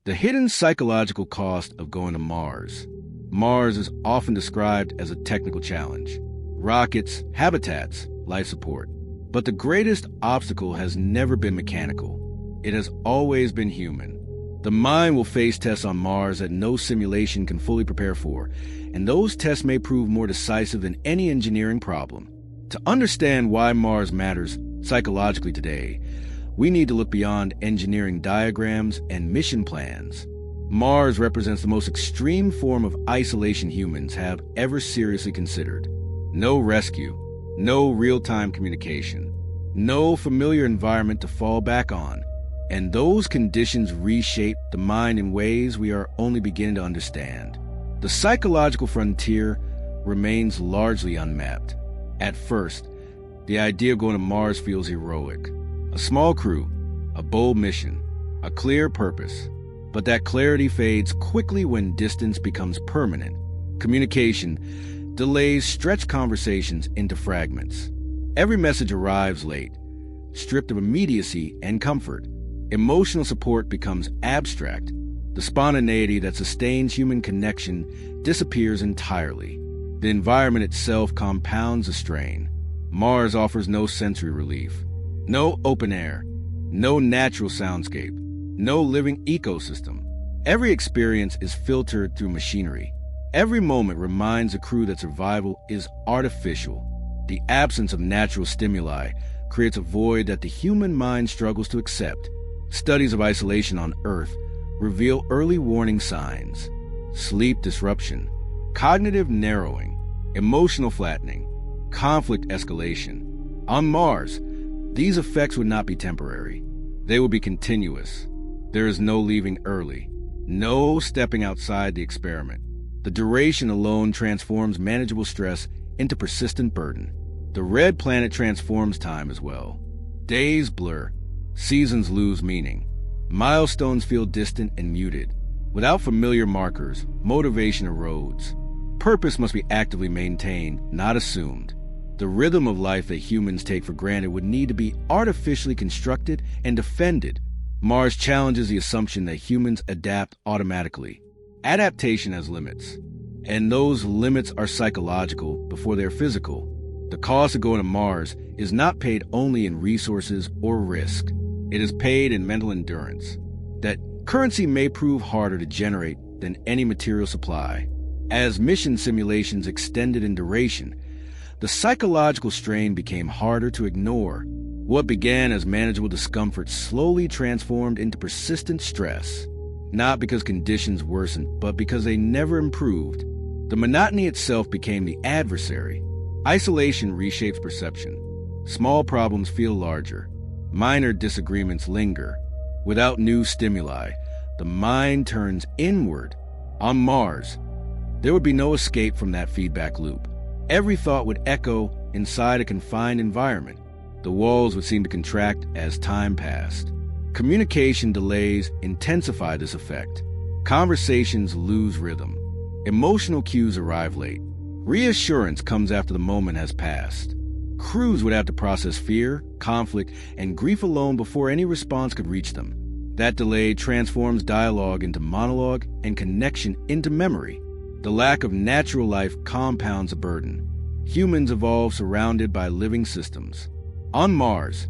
The hidden psychological cost of going to Mars. Mars is often described as a technical challenge. Rockets, habitats, life support. But the greatest obstacle has never been mechanical. It has always been human. The mind will face tests on Mars that no simulation can fully prepare for, and those tests may prove more decisive than any engineering problem. To understand why Mars matters psychologically today, we need to look beyond engineering diagrams and mission plans. Mars represents the most extreme form of isolation humans have ever seriously considered. No rescue, no real-time communication, no familiar environment to fall back on. And those conditions reshape the mind in ways we are only beginning to understand. The psychological frontier remains largely unmapped. At first, the idea of going to Mars feels heroic. A small crew, a bold mission, a clear purpose. But that clarity fades quickly when distance becomes permanent. Communication delays stretch conversations into fragments. Every message arrives late, stripped of immediacy and comfort. Emotional support becomes abstract. The spontaneity that sustains human connection disappears entirely. The environment itself compounds the strain. Mars offers no sensory relief. No open air. No natural soundscape. No living ecosystem. Every experience is filtered through machinery. Every moment reminds the crew that survival is artificial. The absence of natural stimuli creates a void that the human mind struggles to accept. Studies of isolation on Earth reveal early warning signs: sleep disruption, cognitive narrowing, emotional flattening, conflict escalation. On Mars, these effects would not be temporary. They would be continuous. There is no leaving early, no stepping outside the experiment. The duration alone transforms manageable stress into persistent burden. The red planet transforms time as well. Days blur. Seasons lose meaning. Milestones feel distant and muted. Without familiar markers, motivation erodes. Purpose must be actively maintained, not assumed. The rhythm of life that humans take for granted would need to be artificially constructed and defended. Mars challenges the assumption that humans adapt automatically. Adaptation has limits, and those limits are psychological before they're physical. The cost of going to Mars is not paid only in resources or risk. It is paid in mental endurance. That currency may prove harder to generate than any material supply. As mission simulations extended in duration, the psychological strain became harder to ignore. What began as manageable discomfort slowly transformed into persistent stress, not because conditions worsened, but because they never improved. The monotony itself became the adversary. Isolation reshapes perception. Small problems feel larger. Minor disagreements linger. Without new stimuli, the mind turns inward. On Mars, there would be no escape from that feedback loop. Every thought would echo inside a confined environment. The walls would seem to contract as time passed. Communication delays intensify this effect. Conversations lose rhythm. Emotional cues arrive late. Reassurance comes after the moment has passed. Crews would have to process fear, conflict, and grief alone before any response could reach them. That delay transforms dialogue into monologue and connection into memory. The lack of natural life compounds a burden. Humans evolve surrounded by living systems. On Mars,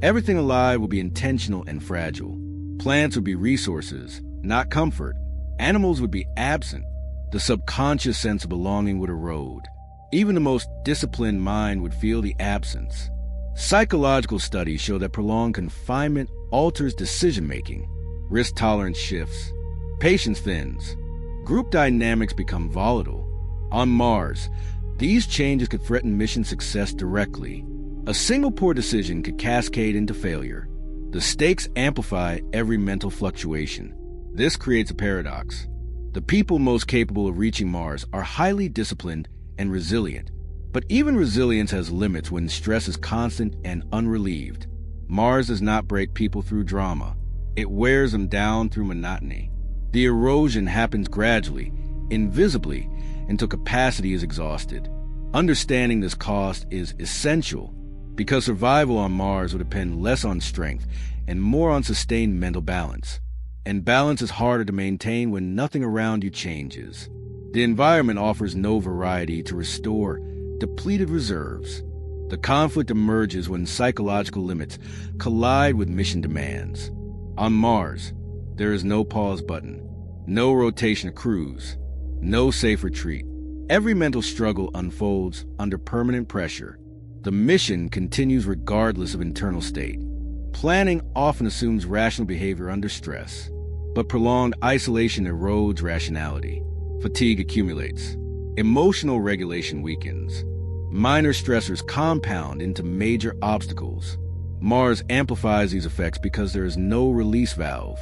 everything alive will be intentional and fragile. Plants would be resources, not comfort. Animals would be absent. The subconscious sense of belonging would erode. Even the most disciplined mind would feel the absence. Psychological studies show that prolonged confinement alters decision-making. Risk tolerance shifts. Patience thins. Group dynamics become volatile. On Mars, these changes could threaten mission success directly. A single poor decision could cascade into failure. The stakes amplify every mental fluctuation. This creates a paradox. The people most capable of reaching Mars are highly disciplined and resilient. But even resilience has limits when stress is constant and unrelieved. Mars does not break people through drama. It wears them down through monotony. The erosion happens gradually, invisibly, until capacity is exhausted. Understanding this cost is essential because survival on Mars would depend less on strength and more on sustained mental balance. and balance is harder to maintain when nothing around you changes. The environment offers no variety to restore depleted reserves. The conflict emerges when psychological limits collide with mission demands. On Mars, there is no pause button, no rotation of crews, no safe retreat. Every mental struggle unfolds under permanent pressure. The mission continues regardless of internal state. Planning often assumes rational behavior under stress, but prolonged isolation erodes rationality. Fatigue accumulates. Emotional regulation weakens. Minor stressors compound into major obstacles. Mars amplifies these effects because there is no release valve.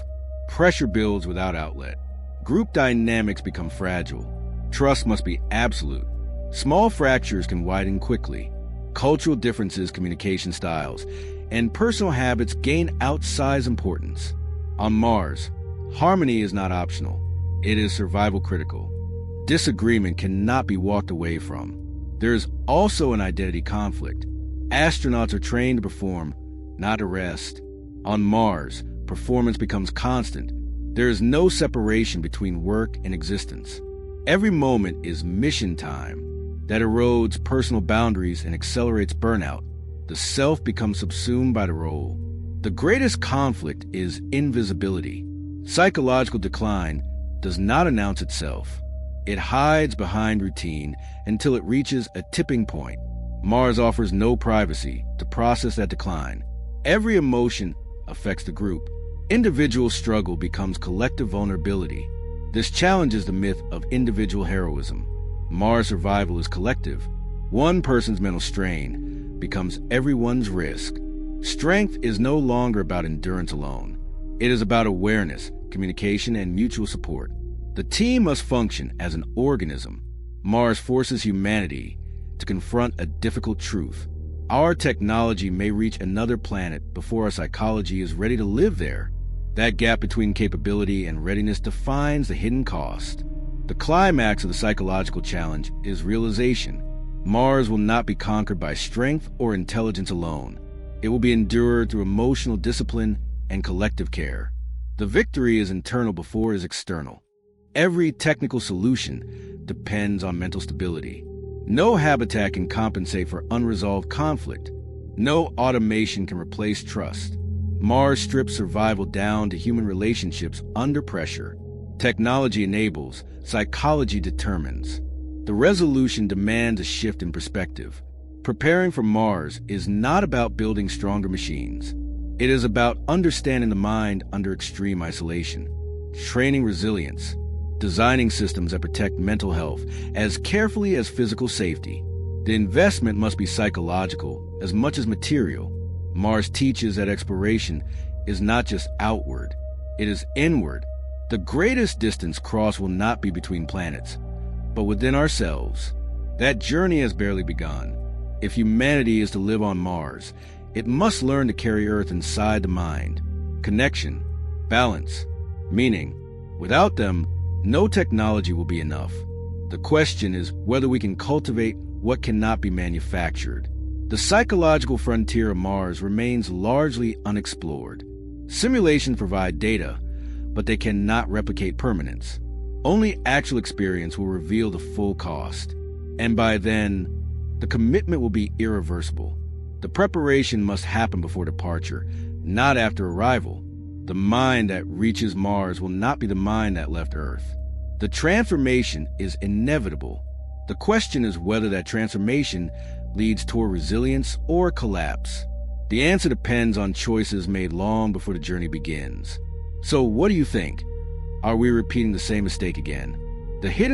Pressure builds without outlet. Group dynamics become fragile. Trust must be absolute. Small fractures can widen quickly. Cultural differences, communication styles, and personal habits gain outsized importance. On Mars, harmony is not optional. It is survival critical. Disagreement cannot be walked away from. There is also an identity conflict. Astronauts are trained to perform, not to rest. On Mars, performance becomes constant. There is no separation between work and existence. Every moment is mission time. That erodes personal boundaries and accelerates burnout. The self becomes subsumed by the role. The greatest conflict is invisibility. Psychological decline does not announce itself. It hides behind routine until it reaches a tipping point. Mars offers no privacy to process that decline. Every emotion affects the group. Individual struggle becomes collective vulnerability. This challenges the myth of individual heroism. Mars survival is collective. One person's mental strain becomes everyone's risk. Strength is no longer about endurance alone. It is about awareness, communication, and mutual support. The team must function as an organism. Mars forces humanity to confront a difficult truth. Our technology may reach another planet before our psychology is ready to live there. That gap between capability and readiness defines the hidden cost. The climax of the psychological challenge is realization. Mars will not be conquered by strength or intelligence alone. It will be endured through emotional discipline and collective care. The victory is internal before it is external. Every technical solution depends on mental stability. No habitat can compensate for unresolved conflict. No automation can replace trust. Mars strips survival down to human relationships under pressure. Technology enables, psychology determines. The resolution demands a shift in perspective. Preparing for Mars is not about building stronger machines. It is about understanding the mind under extreme isolation, training resilience, designing systems that protect mental health as carefully as physical safety. The investment must be psychological as much as material. Mars teaches that exploration is not just outward, it is inward. The greatest distance crossed will not be between planets, but within ourselves. That journey has barely begun. If humanity is to live on Mars, it must learn to carry Earth inside the mind. Connection, balance, meaning. Without them, no technology will be enough. The question is whether we can cultivate what cannot be manufactured. The psychological frontier of Mars remains largely unexplored. Simulations provide data, but they cannot replicate permanence. Only actual experience will reveal the full cost. And by then, the commitment will be irreversible. The preparation must happen before departure, not after arrival. The mind that reaches Mars will not be the mind that left Earth. The transformation is inevitable. The question is whether that transformation leads toward resilience or collapse. The answer depends on choices made long before the journey begins. So what do you think? Are we repeating the same mistake again? The hidden